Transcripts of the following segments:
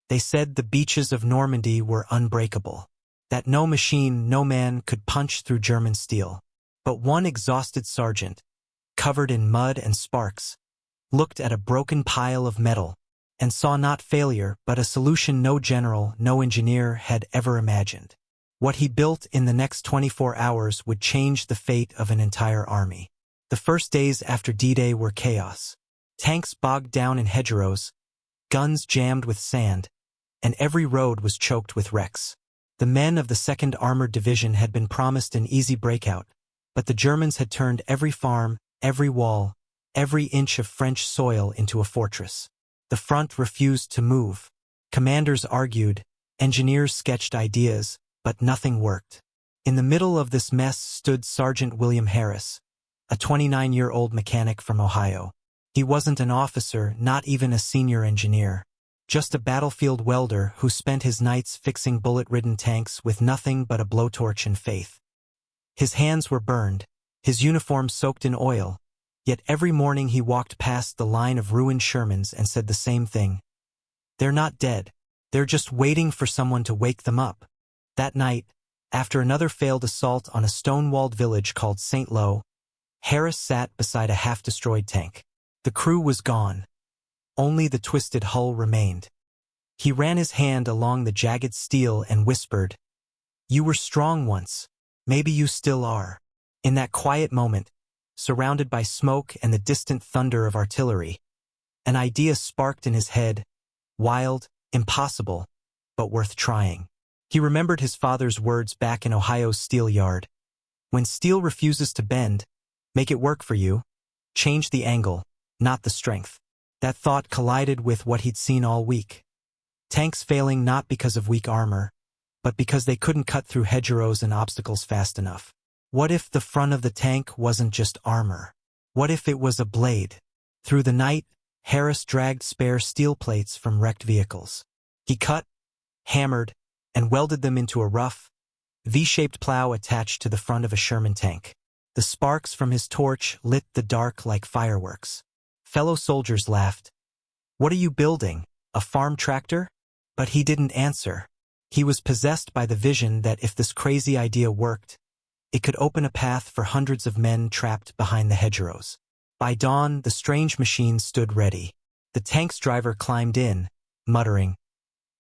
They said the beaches of Normandy were unbreakable, that no machine, no man could punch through German steel. But one exhausted sergeant, covered in mud and sparks, looked at a broken pile of metal and saw not failure but a solution no general, no engineer had ever imagined. What he built in the next 24 hours would change the fate of an entire army. The first days after D-Day were chaos. Tanks bogged down in hedgerows, guns jammed with sand, and every road was choked with wrecks. The men of the 2nd Armored Division had been promised an easy breakout, but the Germans had turned every farm, every wall, every inch of French soil into a fortress. The front refused to move. Commanders argued, engineers sketched ideas, but nothing worked. In the middle of this mess stood Sergeant William Harris, a 29-year-old mechanic from Ohio. He wasn't an officer, not even a senior engineer. Just a battlefield welder who spent his nights fixing bullet-ridden tanks with nothing but a blowtorch and faith. His hands were burned, his uniform soaked in oil, yet every morning he walked past the line of ruined Shermans and said the same thing. They're not dead. They're just waiting for someone to wake them up. That night, after another failed assault on a stone-walled village called St. Lo, Harris sat beside a half-destroyed tank. The crew was gone. Only the twisted hull remained. He ran his hand along the jagged steel and whispered, "You were strong once. Maybe you still are." In that quiet moment, surrounded by smoke and the distant thunder of artillery, an idea sparked in his head, wild, impossible, but worth trying. He remembered his father's words back in Ohio's steel yard. When steel refuses to bend, make it work for you. Change the angle, not the strength. That thought collided with what he'd seen all week. Tanks failing not because of weak armor, but because they couldn't cut through hedgerows and obstacles fast enough. What if the front of the tank wasn't just armor? What if it was a blade? Through the night, Harris dragged spare steel plates from wrecked vehicles. He cut, hammered, and welded them into a rough, V-shaped plow attached to the front of a Sherman tank. The sparks from his torch lit the dark like fireworks. Fellow soldiers laughed. "What are you building? A farm tractor?" But he didn't answer. He was possessed by the vision that if this crazy idea worked, it could open a path for hundreds of men trapped behind the hedgerows. By dawn, the strange machine stood ready. The tank's driver climbed in, muttering,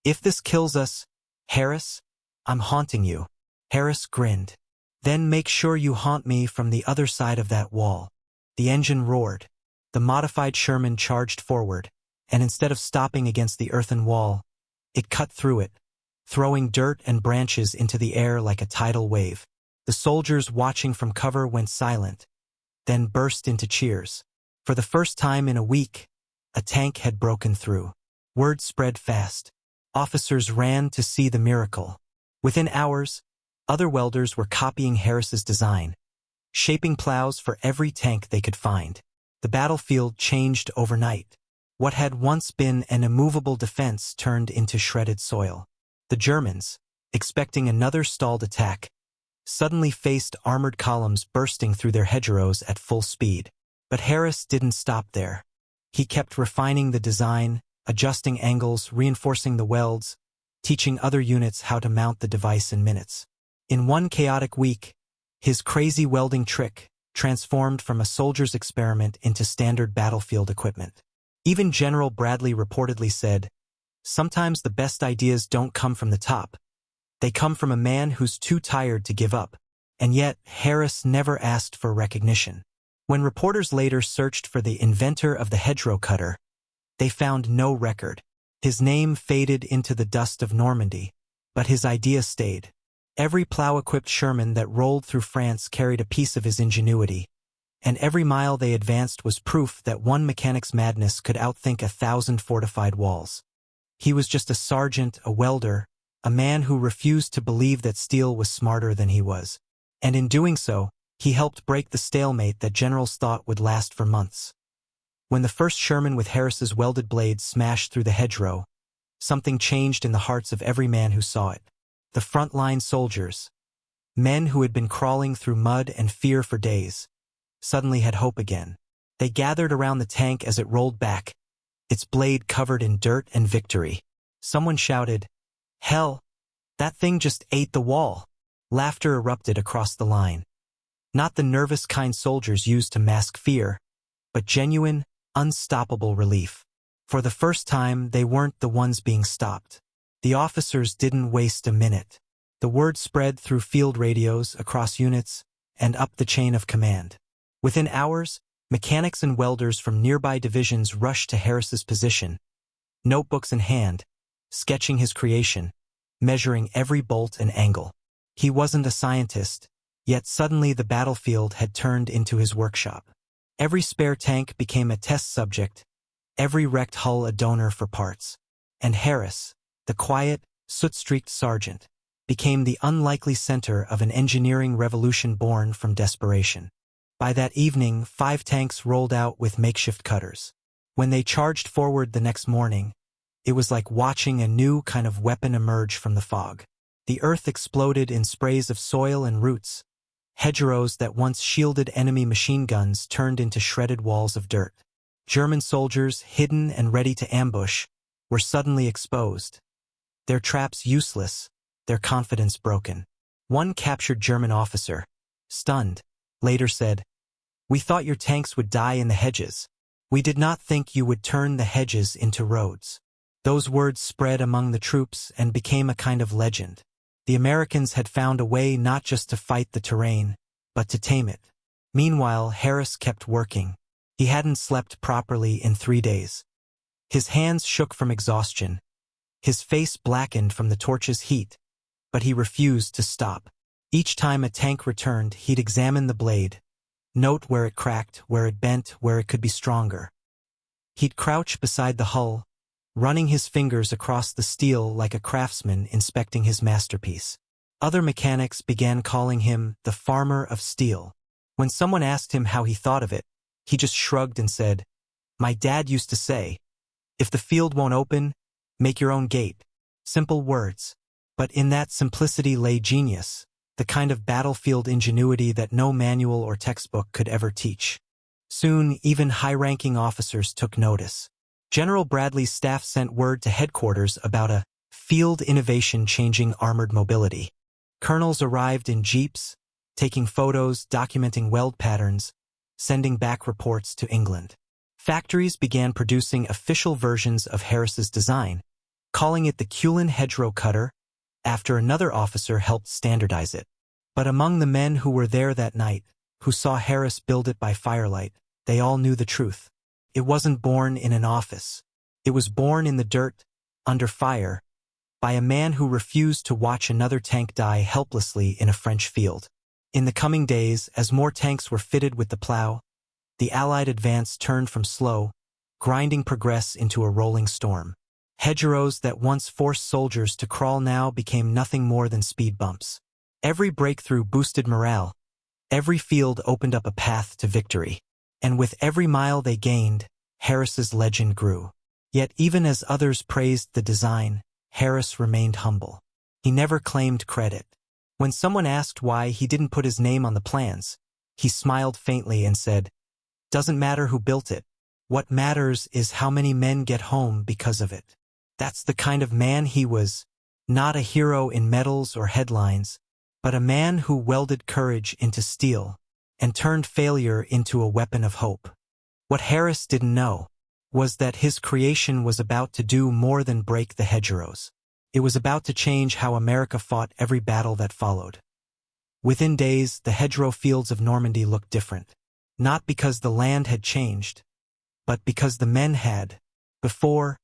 "If this kills us, Harris, I'm haunting you." Harris grinned. "Then make sure you haunt me from the other side of that wall." The engine roared. The modified Sherman charged forward, and instead of stopping against the earthen wall, it cut through it, throwing dirt and branches into the air like a tidal wave. The soldiers watching from cover went silent, then burst into cheers. For the first time in a week, a tank had broken through. Word spread fast. Officers ran to see the miracle. Within hours, other welders were copying Harris's design, shaping plows for every tank they could find. The battlefield changed overnight. What had once been an immovable defense turned into shredded soil. The Germans, expecting another stalled attack, suddenly faced armored columns bursting through their hedgerows at full speed. But Harris didn't stop there. He kept refining the design, adjusting angles, reinforcing the welds, teaching other units how to mount the device in minutes. In one chaotic week, his crazy welding trick transformed from a soldier's experiment into standard battlefield equipment. Even General Bradley reportedly said, "Sometimes the best ideas don't come from the top. They come from a man who's too tired to give up." And yet, Harris never asked for recognition. When reporters later searched for the inventor of the hedgerow cutter, they found no record. His name faded into the dust of Normandy, but his idea stayed. Every plow-equipped Sherman that rolled through France carried a piece of his ingenuity, and every mile they advanced was proof that one mechanic's madness could outthink 1,000 fortified walls. He was just a sergeant, a welder, a man who refused to believe that steel was smarter than he was. And in doing so, he helped break the stalemate that generals thought would last for months. When the first Sherman with Harris's welded blades smashed through the hedgerow, something changed in the hearts of every man who saw it. The front-line soldiers, men who had been crawling through mud and fear for days, suddenly had hope again. They gathered around the tank as it rolled back, its blade covered in dirt and victory. Someone shouted, "Hell, that thing just ate the wall." Laughter erupted across the line. Not the nervous kind soldiers used to mask fear, but genuine, unstoppable relief. For the first time, they weren't the ones being stopped. The officers didn't waste a minute. The word spread through field radios, across units, and up the chain of command. Within hours, mechanics and welders from nearby divisions rushed to Harris's position, notebooks in hand, sketching his creation, measuring every bolt and angle. He wasn't a scientist, yet suddenly the battlefield had turned into his workshop. Every spare tank became a test subject, every wrecked hull a donor for parts. And Harris, the quiet, soot-streaked sergeant, became the unlikely center of an engineering revolution born from desperation. By that evening, 5 tanks rolled out with makeshift cutters. When they charged forward the next morning, it was like watching a new kind of weapon emerge from the fog. The earth exploded in sprays of soil and roots. Hedgerows that once shielded enemy machine guns turned into shredded walls of dirt. German soldiers, hidden and ready to ambush, were suddenly exposed. Their traps useless, their confidence broken. One captured German officer, stunned, later said, "We thought your tanks would die in the hedges. We did not think you would turn the hedges into roads." Those words spread among the troops and became a kind of legend. The Americans had found a way not just to fight the terrain, but to tame it. Meanwhile, Harris kept working. He hadn't slept properly in 3 days. His hands shook from exhaustion. His face blackened from the torch's heat, but he refused to stop. Each time a tank returned, he'd examine the blade, note where it cracked, where it bent, where it could be stronger. He'd crouch beside the hull, running his fingers across the steel like a craftsman inspecting his masterpiece. Other mechanics began calling him the farmer of steel. When someone asked him how he thought of it, he just shrugged and said, "My dad used to say, if the field won't open, make your own gate." Simple words. But in that simplicity lay genius, the kind of battlefield ingenuity that no manual or textbook could ever teach. Soon, even high-ranking officers took notice. General Bradley's staff sent word to headquarters about a field innovation changing armored mobility. Colonels arrived in jeeps, taking photos, documenting weld patterns, sending back reports to England. Factories began producing official versions of Harris's design, calling it the Cullen hedgerow cutter, after another officer helped standardize it. But among the men who were there that night, who saw Harris build it by firelight, they all knew the truth. It wasn't born in an office. It was born in the dirt, under fire, by a man who refused to watch another tank die helplessly in a French field. In the coming days, as more tanks were fitted with the plow, the Allied advance turned from slow, grinding progress into a rolling storm. Hedgerows that once forced soldiers to crawl now became nothing more than speed bumps. Every breakthrough boosted morale. Every field opened up a path to victory. And with every mile they gained, Harris's legend grew. Yet even as others praised the design, Harris remained humble. He never claimed credit. When someone asked why he didn't put his name on the plans, he smiled faintly and said, "Doesn't matter who built it. What matters is how many men get home because of it." That's the kind of man he was, not a hero in medals or headlines, but a man who welded courage into steel and turned failure into a weapon of hope. What Harris didn't know was that his creation was about to do more than break the hedgerows. It was about to change how America fought every battle that followed. Within days, the hedgerow fields of Normandy looked different. Not because the land had changed, but because the men had. Before,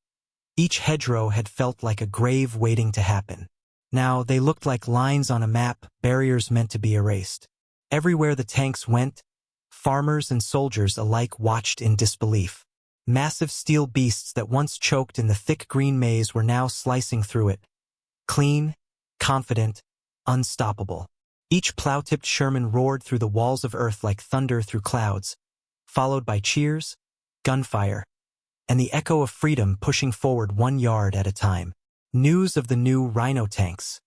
each hedgerow had felt like a grave waiting to happen. Now they looked like lines on a map, barriers meant to be erased. Everywhere the tanks went, farmers and soldiers alike watched in disbelief. Massive steel beasts that once choked in the thick green maze were now slicing through it. Clean, confident, unstoppable. Each plow-tipped Sherman roared through the walls of earth like thunder through clouds, followed by cheers, gunfire, and the echo of freedom pushing forward 1 yard at a time. News of the new Rhino tanks,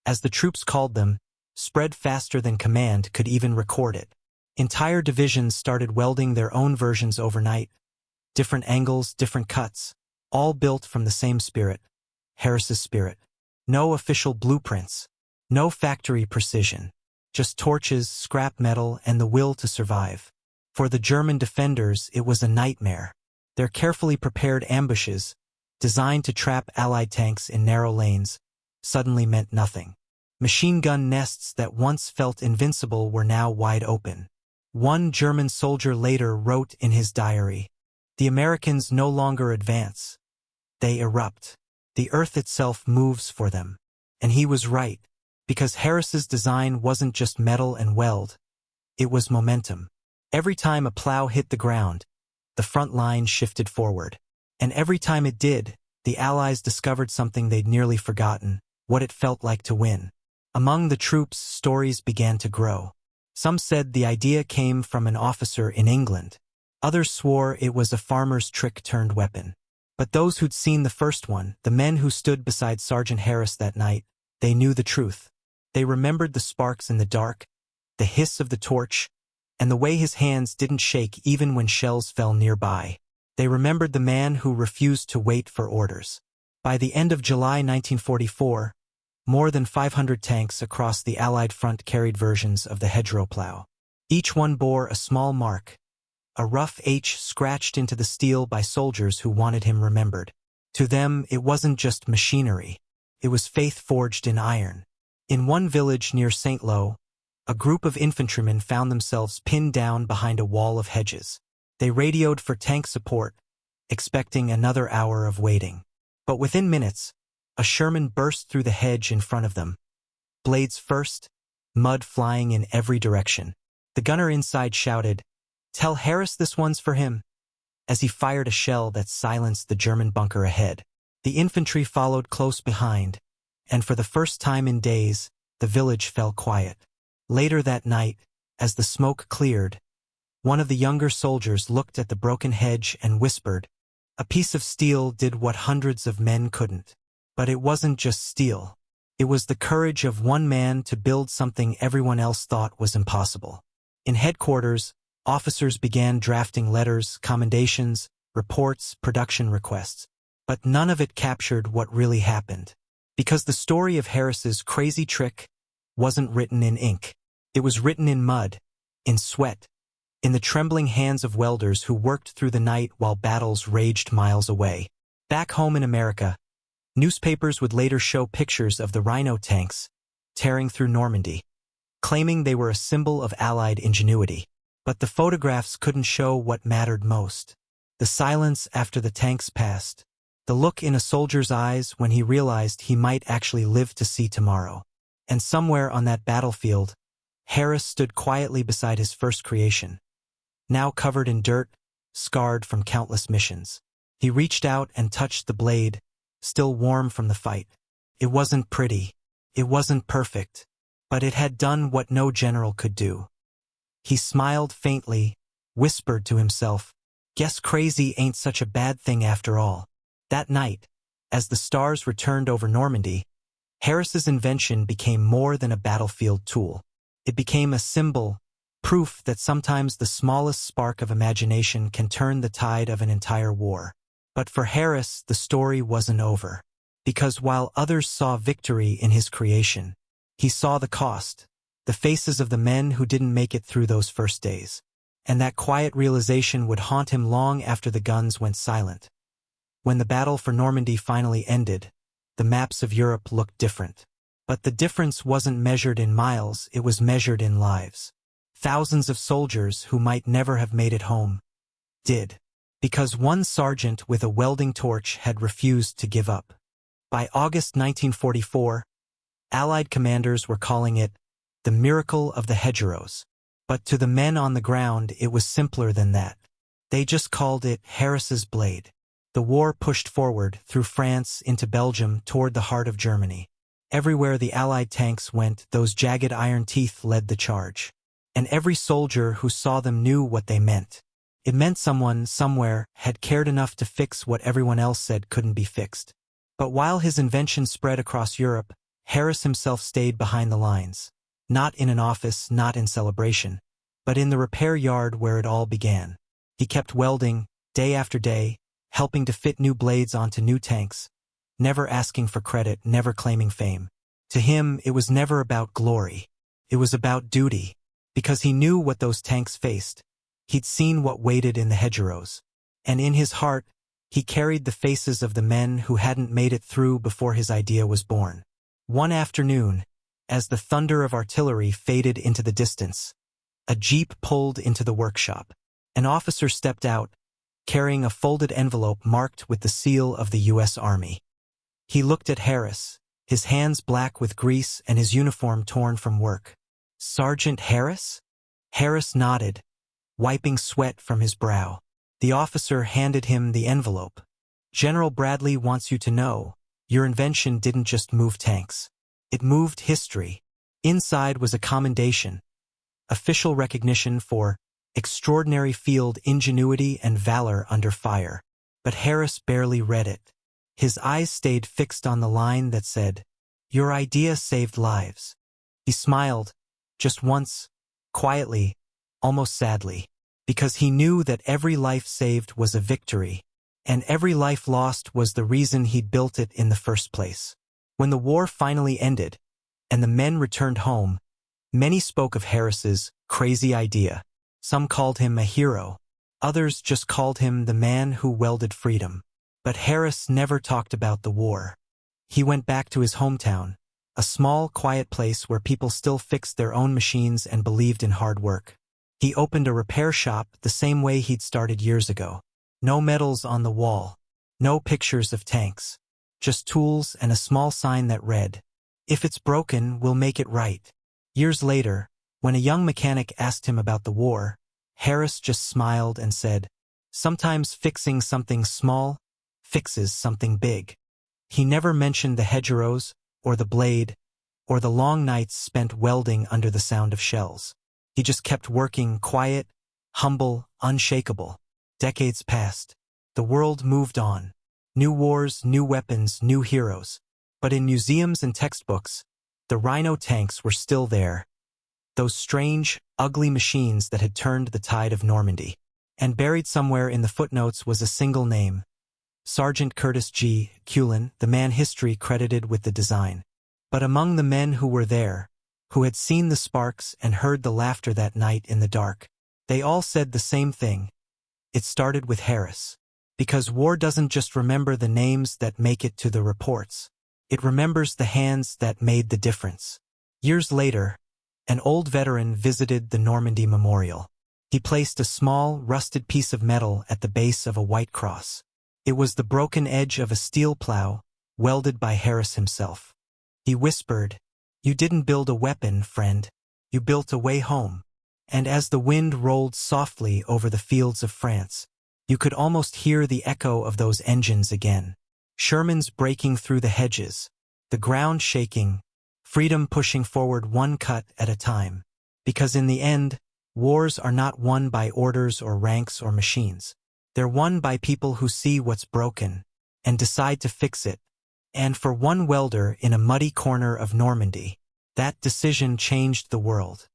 as the troops called them, spread faster than command could even record it. Entire divisions started welding their own versions overnight. Different angles, different cuts, all built from the same spirit. Harris's spirit. No official blueprints. No factory precision. Just torches, scrap metal, and the will to survive. For the German defenders, it was a nightmare. Their carefully prepared ambushes, designed to trap Allied tanks in narrow lanes, suddenly meant nothing. Machine gun nests that once felt invincible were now wide open. One German soldier later wrote in his diary, "The Americans no longer advance. They erupt. The earth itself moves for them." And he was right, because Harris's design wasn't just metal and weld. It was momentum. Every time a plow hit the ground, the front line shifted forward. And every time it did, the Allies discovered something they'd nearly forgotten, what it felt like to win. Among the troops, stories began to grow. Some said the idea came from an officer in England. Others swore it was a farmer's trick turned weapon. But those who'd seen the first one, the men who stood beside Sergeant Harris that night, they knew the truth. They remembered the sparks in the dark, the hiss of the torch, and the way his hands didn't shake even when shells fell nearby. They remembered the man who refused to wait for orders. By the end of July 1944, more than 500 tanks across the Allied front carried versions of the hedgerow plow. Each one bore a small mark, a rough H scratched into the steel by soldiers who wanted him remembered. To them, it wasn't just machinery. It was faith forged in iron. In one village near St. Lo, a group of infantrymen found themselves pinned down behind a wall of hedges. They radioed for tank support, expecting another hour of waiting. But within minutes, a Sherman burst through the hedge in front of them. Blades first, mud flying in every direction. The gunner inside shouted, "Tell Harris this one's for him," as he fired a shell that silenced the German bunker ahead. The infantry followed close behind, and for the first time in days, the village fell quiet. Later that night, as the smoke cleared, one of the younger soldiers looked at the broken hedge and whispered, "A piece of steel did what hundreds of men couldn't." But it wasn't just steel. It was the courage of one man to build something everyone else thought was impossible. In headquarters, officers began drafting letters, commendations, reports, production requests. But none of it captured what really happened. Because the story of Harris's crazy trick wasn't written in ink. It was written in mud, in sweat, in the trembling hands of welders who worked through the night while battles raged miles away. Back home in America, newspapers would later show pictures of the Rhino tanks tearing through Normandy, claiming they were a symbol of Allied ingenuity. But the photographs couldn't show what mattered most. The silence after the tanks passed. The look in a soldier's eyes when he realized he might actually live to see tomorrow. And somewhere on that battlefield, Harris stood quietly beside his first creation. Now covered in dirt, scarred from countless missions. He reached out and touched the blade, still warm from the fight. It wasn't pretty. It wasn't perfect. But it had done what no general could do. He smiled faintly, whispered to himself, "Guess crazy ain't such a bad thing after all." That night, as the stars returned over Normandy, Harris's invention became more than a battlefield tool. It became a symbol, proof that sometimes the smallest spark of imagination can turn the tide of an entire war. But for Harris, the story wasn't over. Because while others saw victory in his creation, he saw the cost, the faces of the men who didn't make it through those first days. And that quiet realization would haunt him long after the guns went silent. When the battle for Normandy finally ended, the maps of Europe looked different. But the difference wasn't measured in miles, it was measured in lives. Thousands of soldiers who might never have made it home did. Because one sergeant with a welding torch had refused to give up. By August 1944, Allied commanders were calling it the miracle of the hedgerows. But to the men on the ground, it was simpler than that. They just called it Harris's blade. The war pushed forward, through France into Belgium, toward the heart of Germany. Everywhere the Allied tanks went, those jagged iron teeth led the charge. And every soldier who saw them knew what they meant. It meant someone, somewhere, had cared enough to fix what everyone else said couldn't be fixed. But while his invention spread across Europe, Harris himself stayed behind the lines. Not in an office, not in celebration, but in the repair yard where it all began. He kept welding, day after day, helping to fit new blades onto new tanks, never asking for credit, never claiming fame. To him, it was never about glory. It was about duty, because he knew what those tanks faced. He'd seen what waited in the hedgerows. And in his heart, he carried the faces of the men who hadn't made it through before his idea was born. One afternoon, as the thunder of artillery faded into the distance, a jeep pulled into the workshop. An officer stepped out, carrying a folded envelope marked with the seal of the U.S. Army. He looked at Harris, his hands black with grease and his uniform torn from work. "Sergeant Harris?" Harris nodded, wiping sweat from his brow. The officer handed him the envelope. "General Bradley wants you to know, your invention didn't just move tanks. It moved history." Inside was a commendation, official recognition for extraordinary field ingenuity and valor under fire. But Harris barely read it. His eyes stayed fixed on the line that said, "Your idea saved lives." He smiled, just once, quietly, almost sadly, because he knew that every life saved was a victory, and every life lost was the reason he'd built it in the first place. When the war finally ended, and the men returned home, many spoke of Harris's crazy idea. Some called him a hero. Others just called him the man who welded freedom. But Harris never talked about the war. He went back to his hometown, a small, quiet place where people still fixed their own machines and believed in hard work. He opened a repair shop the same way he'd started years ago. No medals on the wall, no pictures of tanks, just tools and a small sign that read, "If it's broken, we'll make it right." Years later, when a young mechanic asked him about the war, Harris just smiled and said, "Sometimes fixing something small fixes something big." He never mentioned the hedgerows, or the blade, or the long nights spent welding under the sound of shells. He just kept working, quiet, humble, unshakable. Decades passed. The world moved on. New wars, new weapons, new heroes. But in museums and textbooks, the Rhino tanks were still there. Those strange, ugly machines that had turned the tide of Normandy. And buried somewhere in the footnotes was a single name, Sergeant Curtis G. Cullen, the man history credited with the design. But among the men who were there, who had seen the sparks and heard the laughter that night in the dark, they all said the same thing. It started with Harris. Because war doesn't just remember the names that make it to the reports. It remembers the hands that made the difference. Years later, an old veteran visited the Normandy Memorial. He placed a small, rusted piece of metal at the base of a white cross. It was the broken edge of a steel plow, welded by Harris himself. He whispered, "You didn't build a weapon, friend. You built a way home." And as the wind rolled softly over the fields of France, you could almost hear the echo of those engines again. Shermans breaking through the hedges, the ground shaking, freedom pushing forward one cut at a time. Because in the end, wars are not won by orders or ranks or machines. They're won by people who see what's broken and decide to fix it. And for one welder in a muddy corner of Normandy, that decision changed the world.